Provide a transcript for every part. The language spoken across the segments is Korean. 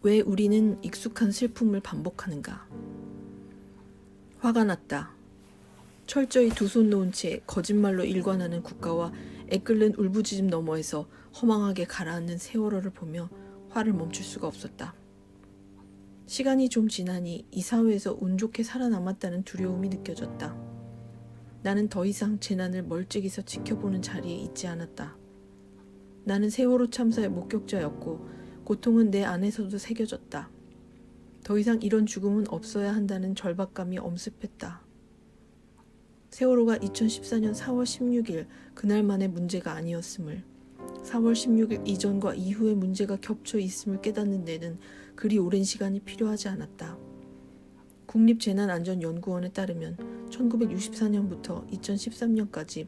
왜 우리는 익숙한 슬픔을 반복하는가? 화가 났다. 철저히 두 손 놓은 채 거짓말로 일관하는 국가와 애끓는 울부짖음 너머에서 허망하게 가라앉는 세월호를 보며 화를 멈출 수가 없었다. 시간이 좀 지나니 이 사회에서 운 좋게 살아남았다는 두려움이 느껴졌다. 나는 더 이상 재난을 멀찍이서 지켜보는 자리에 있지 않았다. 나는 세월호 참사의 목격자였고 고통은 내 안에서도 새겨졌다. 더 이상 이런 죽음은 없어야 한다는 절박감이 엄습했다. 세월호가 2014년 4월 16일 그날만의 문제가 아니었음을, 4월 16일 이전과 이후의 문제가 겹쳐 있음을 깨닫는 데는 그리 오랜 시간이 필요하지 않았다. 국립재난안전연구원에 따르면 1964년부터 2013년까지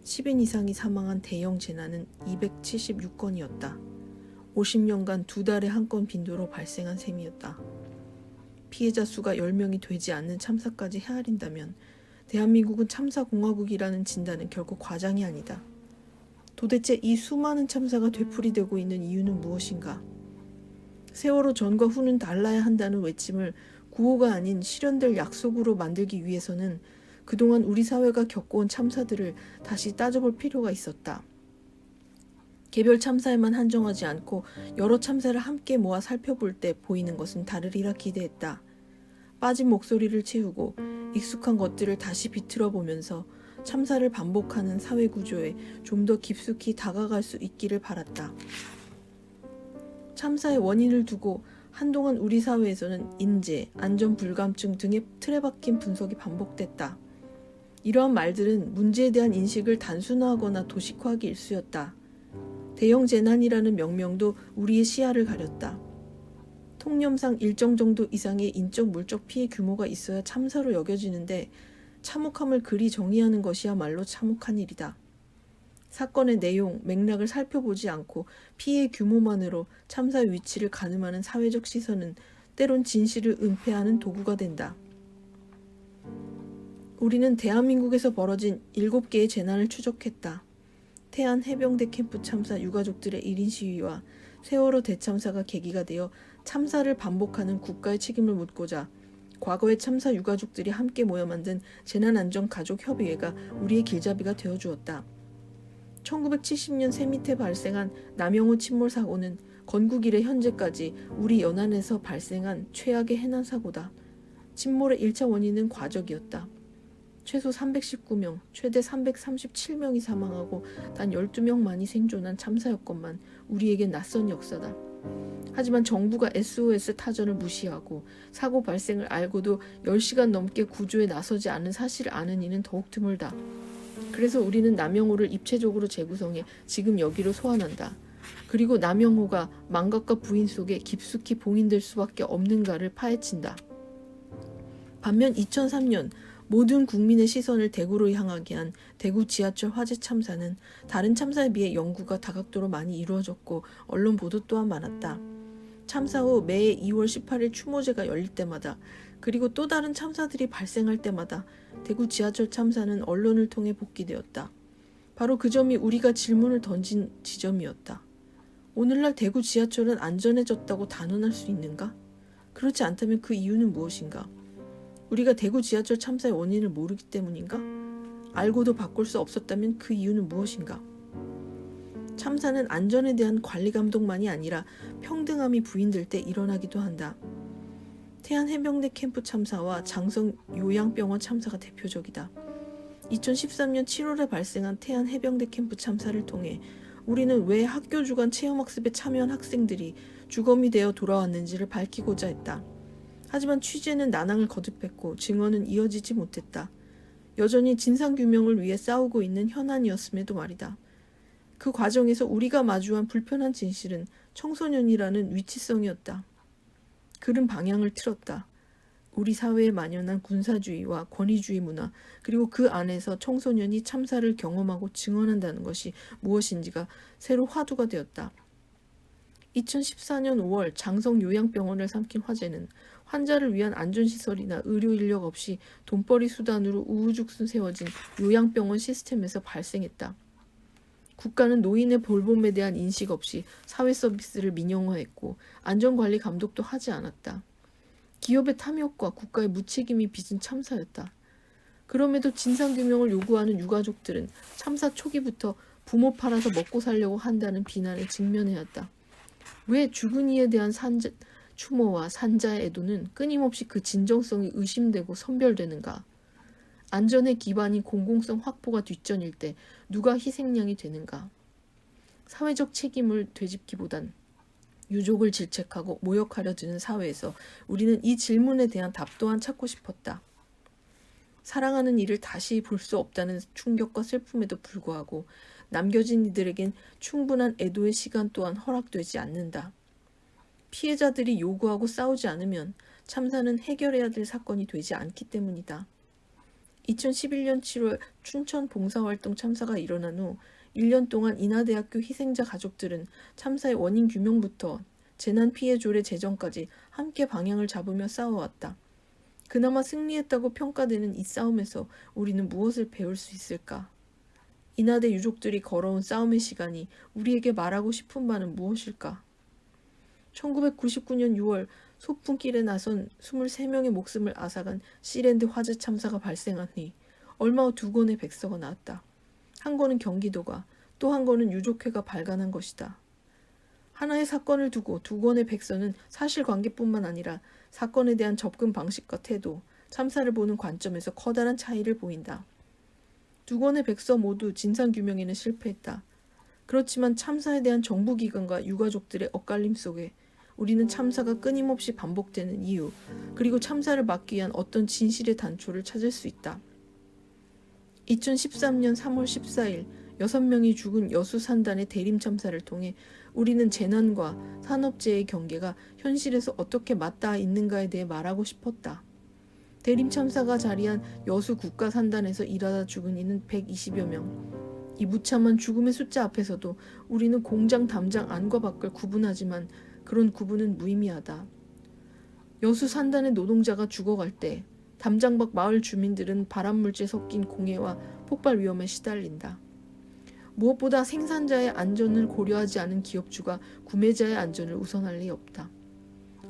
10인 이상이 사망한 대형 재난은 276건이었다. 50년간 2달에 한 건 빈도로 발생한 셈이었다. 피해자 수가 10명이 되지 않는 참사까지 헤아린다면 대한민국은 참사공화국이라는 진단은 결코 과장이 아니다. 도대체 이 수많은 참사가 되풀이되고 있는 이유는 무엇인가? 세월호 전과 후는 달라야 한다는 외침을 구호가 아닌 실현될 약속으로 만들기 위해서는 그동안 우리 사회가 겪어온 참사들을 다시 따져볼 필요가 있었다. 개별 참사에만 한정하지 않고 여러 참사를 함께 모아 살펴볼 때 보이는 것은 다르리라 기대했다. 빠진 목소리를 채우고 익숙한 것들을 다시 비틀어 보면서 참사를 반복하는 사회 구조에 좀 더 깊숙이 다가갈 수 있기를 바랐다. 참사의 원인을 두고 한동안 우리 사회에서는 인재, 안전 불감증 등의 틀에 박힌 분석이 반복됐다. 이러한 말들은 문제에 대한 인식을 단순화하거나 도식화하기 일쑤였다. 대형 재난이라는 명명도 우리의 시야를 가렸다. 통념상 일정 정도 이상의 인적 물적 피해 규모가 있어야 참사로 여겨지는데 참혹함을 그리 정의하는 것이야말로 참혹한 일이다. 사건의 내용, 맥락을 살펴보지 않고 피해 규모만으로 참사의 위치를 가늠하는 사회적 시선은 때론 진실을 은폐하는 도구가 된다. 우리는 대한민국에서 벌어진 7개의 재난을 추적했다. 태안 해병대 캠프 참사 유가족들의 1인 시위와 세월호 대참사가 계기가 되어 참사를 반복하는 국가의 책임을 묻고자 과거의 참사 유가족들이 함께 모여 만든 재난안전가족협의회가 우리의 길잡이가 되어주었다. 1970년 새밑에 발생한 남영호 침몰 사고는 건국 이래 현재까지 우리 연안에서 발생한 최악의 해난사고다. 침몰의 1차 원인은 과적이었다. 최소 319명, 최대 337명이 사망하고 단 12명만이 생존한 참사였건만 우리에겐 낯선 역사다. 하지만 정부가 SOS 타전을 무시하고 사고 발생을 알고도 10시간 넘게 구조에 나서지 않은 사실을 아는 이는 더욱 드물다. 그래서 우리는 남영호를 입체적으로 재구성해 지금 여기로 소환한다. 그리고 남영호가 망각과 부인 속에 깊숙이 봉인될 수밖에 없는가를 파헤친다. 반면 2003년 모든 국민의 시선을 대구로 향하게 한 대구 지하철 화재 참사는 다른 참사에 비해 연구가 다각도로 많이 이루어졌고 언론 보도 또한 많았다. 참사 후 매해 2월 18일 추모제가 열릴 때마다 그리고 또 다른 참사들이 발생할 때마다 대구 지하철 참사는 언론을 통해 복귀되었다. 바로 그 점이 우리가 질문을 던진 지점이었다. 오늘날 대구 지하철은 안전해졌다고 단언할 수 있는가? 그렇지 않다면 그 이유는 무엇인가? 우리가 대구 지하철 참사의 원인을 모르기 때문인가? 알고도 바꿀 수 없었다면 그 이유는 무엇인가? 참사는 안전에 대한 관리 감독만이 아니라 평등함이 부인될 때 일어나기도 한다. 태안 해병대 캠프 참사와 장성 요양병원 참사가 대표적이다. 2013년 7월에 발생한 태안 해병대 캠프 참사를 통해 우리는 왜 학교 주간 체험학습에 참여한 학생들이 주검이 되어 돌아왔는지를 밝히고자 했다. 하지만 취재는 난항을 거듭했고 증언은 이어지지 못했다. 여전히 진상규명을 위해 싸우고 있는 현안이었음에도 말이다. 그 과정에서 우리가 마주한 불편한 진실은 청소년이라는 위치성이었다. 글은 방향을 틀었다. 우리 사회에 만연한 군사주의와 권위주의 문화, 그리고 그 안에서 청소년이 참사를 경험하고 증언한다는 것이 무엇인지가 새로 화두가 되었다. 2014년 5월 장성 요양병원을 삼킨 화재는 환자를 위한 안전시설이나 의료 인력 없이 돈벌이 수단으로 우후죽순 세워진 요양병원 시스템에서 발생했다. 국가는 노인의 돌봄에 대한 인식 없이 사회 서비스를 민영화했고 안전관리 감독도 하지 않았다. 기업의 탐욕과 국가의 무책임이 빚은 참사였다. 그럼에도 진상규명을 요구하는 유가족들은 참사 초기부터 부모 팔아서 먹고 살려고 한다는 비난에 직면해야 했다. 왜 죽은 이에 대한 추모와 산자의 애도는 끊임없이 그 진정성이 의심되고 선별되는가? 안전의 기반인 공공성 확보가 뒷전일 때 누가 희생양이 되는가? 사회적 책임을 되짚기보단 유족을 질책하고 모욕하려 드는 사회에서 우리는 이 질문에 대한 답 또한 찾고 싶었다. 사랑하는 이를 다시 볼 수 없다는 충격과 슬픔에도 불구하고 남겨진 이들에겐 충분한 애도의 시간 또한 허락되지 않는다. 피해자들이 요구하고 싸우지 않으면 참사는 해결해야 될 사건이 되지 않기 때문이다. 2011년 7월 춘천 봉사활동 참사가 일어난 후 1년 동안 인하대학교 희생자 가족들은 참사의 원인 규명부터 재난 피해 조례 제정까지 함께 방향을 잡으며 싸워왔다. 그나마 승리했다고 평가되는 이 싸움에서 우리는 무엇을 배울 수 있을까? 인하대 유족들이 걸어온 싸움의 시간이 우리에게 말하고 싶은 바는 무엇일까? 1999년 6월 소풍길에 나선 23명의 목숨을 앗아간 시랜드 화재 참사가 발생한 뒤 얼마 후 두 건의 백서가 나왔다. 한 건은 경기도가, 또 한 건은 유족회가 발간한 것이다. 하나의 사건을 두고 두 건의 백서는 사실관계뿐만 아니라 사건에 대한 접근 방식과 태도, 참사를 보는 관점에서 커다란 차이를 보인다. 두 건의 백서 모두 진상규명에는 실패했다. 그렇지만 참사에 대한 정부기관과 유가족들의 엇갈림 속에 우리는 참사가 끊임없이 반복되는 이유, 그리고 참사를 막기 위한 어떤 진실의 단초를 찾을 수 있다. 2013년 3월 14일 6명이 죽은 여수산단의 대림 참사를 통해 우리는 재난과 산업재해의 경계가 현실에서 어떻게 맞닿아 있는가에 대해 말하고 싶었다. 대림 참사가 자리한 여수 국가산단에서 일하다 죽은 이는 120여 명. 이 무참한 죽음의 숫자 앞에서도 우리는 공장 담장 안과 밖을 구분하지만 그런 구분은 무의미하다. 여수 산단의 노동자가 죽어갈 때 담장 밖 마을 주민들은 발암물질 섞인 공해와 폭발 위험에 시달린다. 무엇보다 생산자의 안전을 고려하지 않은 기업주가 구매자의 안전을 우선할 리 없다.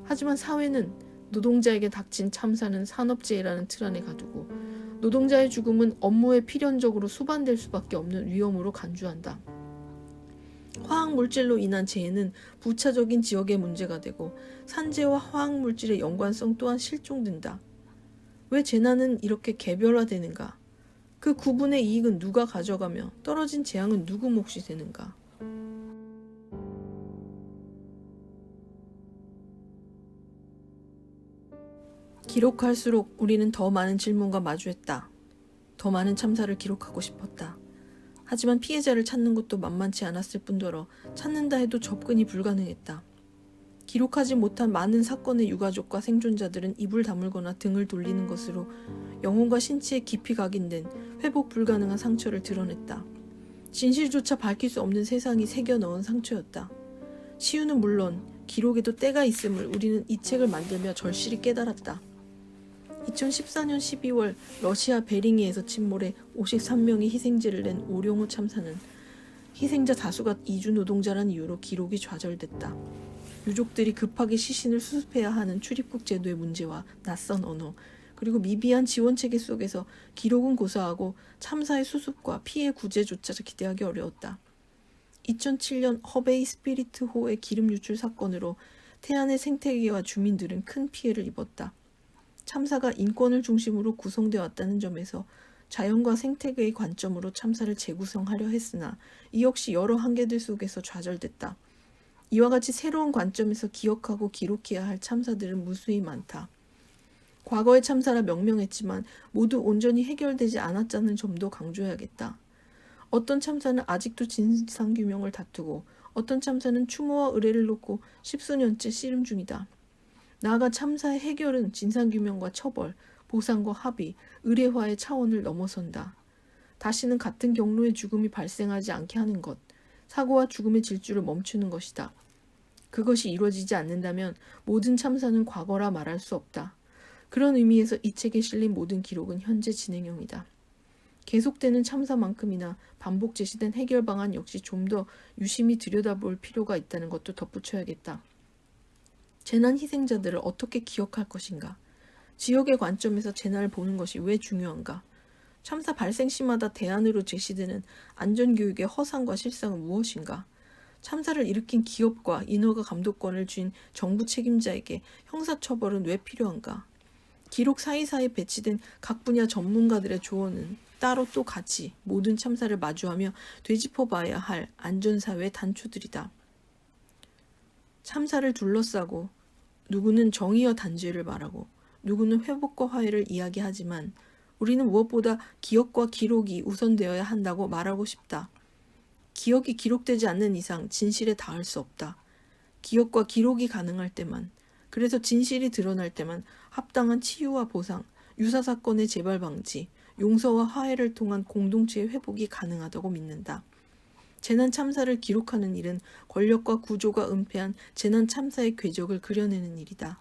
하지만 사회는 노동자에게 닥친 참사는 산업재해라는 틀 안에 가두고 노동자의 죽음은 업무에 필연적으로 수반될 수밖에 없는 위험으로 간주한다. 화학물질로 인한 재해는 부차적인 지역의 문제가 되고 산재와 화학물질의 연관성 또한 실종된다. 왜 재난은 이렇게 개별화되는가? 그 구분의 이익은 누가 가져가며 떨어진 재앙은 누구 몫이 되는가? 기록할수록 우리는 더 많은 질문과 마주했다. 더 많은 참사를 기록하고 싶었다. 하지만 피해자를 찾는 것도 만만치 않았을 뿐더러 찾는다 해도 접근이 불가능했다. 기록하지 못한 많은 사건의 유가족과 생존자들은 입을 다물거나 등을 돌리는 것으로 영혼과 신체에 깊이 각인된 회복 불가능한 상처를 드러냈다. 진실조차 밝힐 수 없는 세상이 새겨 넣은 상처였다. 시유는 물론 기록에도 때가 있음을 우리는 이 책을 만들며 절실히 깨달았다. 2014년 12월 러시아 베링해에서 침몰해 53명이 희생제를 낸 오룡호 참사는 희생자 다수가 이주 노동자란 이유로 기록이 좌절됐다. 유족들이 급하게 시신을 수습해야 하는 출입국 제도의 문제와 낯선 언어, 그리고 미비한 지원체계 속에서 기록은 고사하고 참사의 수습과 피해 구제조차 기대하기 어려웠다. 2007년 허베이 스피리트호의 기름 유출 사건으로 태안의 생태계와 주민들은 큰 피해를 입었다. 참사가 인권을 중심으로 구성되어 왔다는 점에서 자연과 생태계의 관점으로 참사를 재구성하려 했으나 이 역시 여러 한계들 속에서 좌절됐다. 이와 같이 새로운 관점에서 기억하고 기록해야 할 참사들은 무수히 많다. 과거의 참사라 명명했지만 모두 온전히 해결되지 않았다는 점도 강조해야겠다. 어떤 참사는 아직도 진상규명을 다투고 어떤 참사는 추모와 의례를 놓고 십수년째 씨름 중이다. 나아가 참사의 해결은 진상규명과 처벌, 보상과 합의, 의례화의 차원을 넘어선다. 다시는 같은 경로의 죽음이 발생하지 않게 하는 것, 사고와 죽음의 질주를 멈추는 것이다. 그것이 이루어지지 않는다면 모든 참사는 과거라 말할 수 없다. 그런 의미에서 이 책에 실린 모든 기록은 현재 진행형이다. 계속되는 참사만큼이나 반복 제시된 해결 방안 역시 좀 더 유심히 들여다볼 필요가 있다는 것도 덧붙여야겠다. 재난 희생자들을 어떻게 기억할 것인가? 지역의 관점에서 재난을 보는 것이 왜 중요한가? 참사 발생 시마다 대안으로 제시되는 안전교육의 허상과 실상은 무엇인가? 참사를 일으킨 기업과 인허가 감독권을 쥔 정부 책임자에게 형사처벌은 왜 필요한가? 기록 사이사이 배치된 각 분야 전문가들의 조언은 따로 또 같이 모든 참사를 마주하며 되짚어봐야 할 안전사회의 단초들이다. 참사를 둘러싸고 누구는 정의와 단죄를 말하고 누구는 회복과 화해를 이야기하지만 우리는 무엇보다 기억과 기록이 우선되어야 한다고 말하고 싶다. 기억이 기록되지 않는 이상 진실에 닿을 수 없다. 기억과 기록이 가능할 때만, 그래서 진실이 드러날 때만 합당한 치유와 보상, 유사사건의 재발 방지, 용서와 화해를 통한 공동체의 회복이 가능하다고 믿는다. 재난 참사를 기록하는 일은 권력과 구조가 은폐한 재난 참사의 궤적을 그려내는 일이다.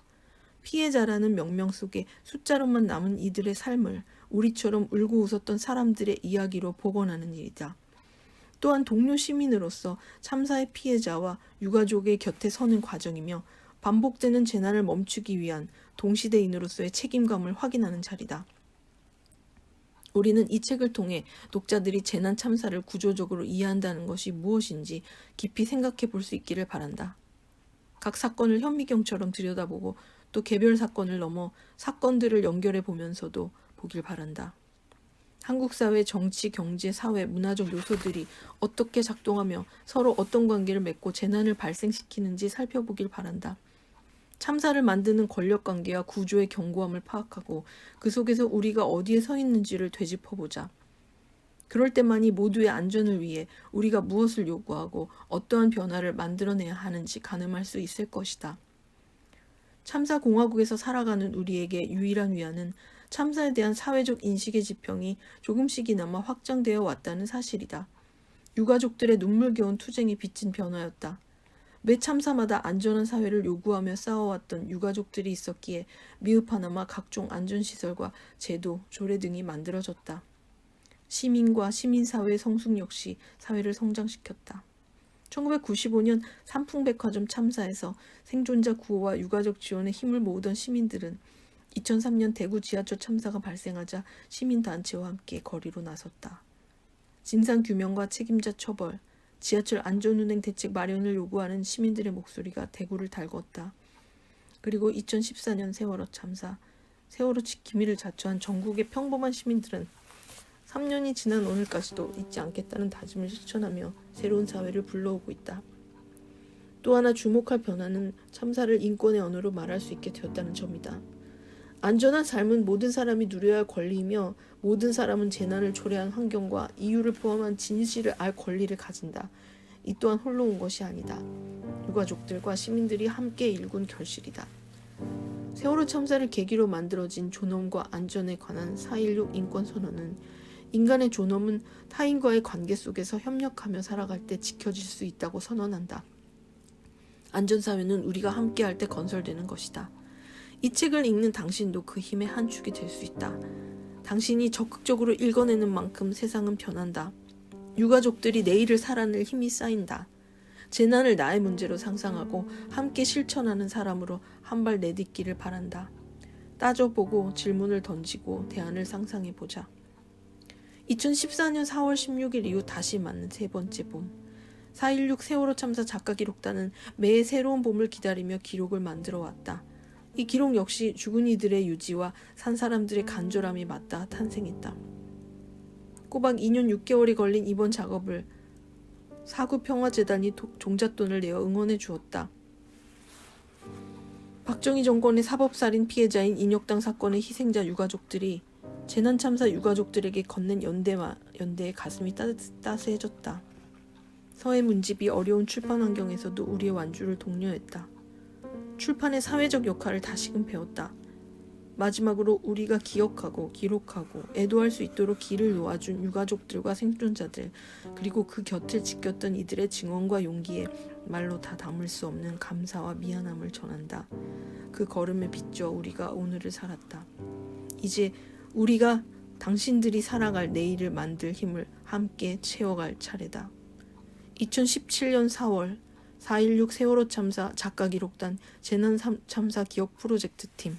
피해자라는 명명 속에 숫자로만 남은 이들의 삶을 우리처럼 울고 웃었던 사람들의 이야기로 복원하는 일이다. 또한 동료 시민으로서 참사의 피해자와 유가족의 곁에 서는 과정이며 반복되는 재난을 멈추기 위한 동시대인으로서의 책임감을 확인하는 자리다. 우리는 이 책을 통해 독자들이 재난 참사를 구조적으로 이해한다는 것이 무엇인지 깊이 생각해 볼 수 있기를 바란다. 각 사건을 현미경처럼 들여다보고 또 개별 사건을 넘어 사건들을 연결해 보면서도 보길 바란다. 한국 사회 정치, 경제, 사회, 문화적 요소들이 어떻게 작동하며 서로 어떤 관계를 맺고 재난을 발생시키는지 살펴보길 바란다. 참사를 만드는 권력관계와 구조의 견고함을 파악하고 그 속에서 우리가 어디에 서 있는지를 되짚어보자. 그럴 때만이 모두의 안전을 위해 우리가 무엇을 요구하고 어떠한 변화를 만들어내야 하는지 가늠할 수 있을 것이다. 참사공화국에서 살아가는 우리에게 유일한 위안은 참사에 대한 사회적 인식의 지평이 조금씩이나마 확장되어 왔다는 사실이다. 유가족들의 눈물겨운 투쟁이 빚진 변화였다. 매 참사마다 안전한 사회를 요구하며 싸워왔던 유가족들이 있었기에 미흡하나마 각종 안전시설과 제도, 조례 등이 만들어졌다. 시민과 시민사회의 성숙 역시 사회를 성장시켰다. 1995년 삼풍백화점 참사에서 생존자 구호와 유가족 지원에 힘을 모으던 시민들은 2003년 대구 지하철 참사가 발생하자 시민단체와 함께 거리로 나섰다. 진상규명과 책임자 처벌, 지하철 안전운행 대책 마련을 요구하는 시민들의 목소리가 대구를 달궜다. 그리고 2014년 세월호 참사, 세월호 기밀을 자초한 전국의 평범한 시민들은 3년이 지난 오늘까지도 잊지 않겠다는 다짐을 실천하며 새로운 사회를 불러오고 있다. 또 하나 주목할 변화는 참사를 인권의 언어로 말할 수 있게 되었다는 점이다. 안전한 삶은 모든 사람이 누려야 할 권리이며 모든 사람은 재난을 초래한 환경과 이유를 포함한 진실을 알 권리를 가진다. 이 또한 홀로 온 것이 아니다. 유가족들과 시민들이 함께 일군 결실이다. 세월호 참사를 계기로 만들어진 존엄과 안전에 관한 4.16 인권선언은 인간의 존엄은 타인과의 관계 속에서 협력하며 살아갈 때 지켜질 수 있다고 선언한다. 안전사회는 우리가 함께할 때 건설되는 것이다. 이 책을 읽는 당신도 그 힘의 한 축이 될 수 있다. 당신이 적극적으로 읽어내는 만큼 세상은 변한다. 유가족들이 내일을 살아낼 힘이 쌓인다. 재난을 나의 문제로 상상하고 함께 실천하는 사람으로 한 발 내딛기를 바란다. 따져보고 질문을 던지고 대안을 상상해보자. 2014년 4월 16일 이후 다시 맞는 세 번째 봄. 4.16 세월호 참사 작가 기록단은 매해 새로운 봄을 기다리며 기록을 만들어 왔다. 이 기록 역시 죽은 이들의 유지와 산 사람들의 간절함이 맞닿아 탄생했다. 꼬박 2년 6개월이 걸린 이번 작업을 사구평화재단이 종잣돈을 내어 응원해 주었다. 박정희 정권의 사법살인 피해자인 인혁당 사건의 희생자 유가족들이 재난참사 유가족들에게 건넨 연대의 가슴이 따스해졌다. 서해 문집이 어려운 출판 환경에서도 우리의 완주를 독려했다. 출판의 사회적 역할을 다시금 배웠다. 마지막으로 우리가 기억하고 기록하고 애도할 수 있도록 길을 놓아준 유가족들과 생존자들, 그리고 그 곁을 지켰던 이들의 증언과 용기에 말로 다 담을 수 없는 감사와 미안함을 전한다. 그 걸음에 비추어 우리가 오늘을 살았다. 이제 우리가 당신들이 살아갈 내일을 만들 힘을 함께 채워갈 차례다. 2017년 4월 4.16 세월호 참사 작가 기록단 재난 참사 기억 프로젝트 팀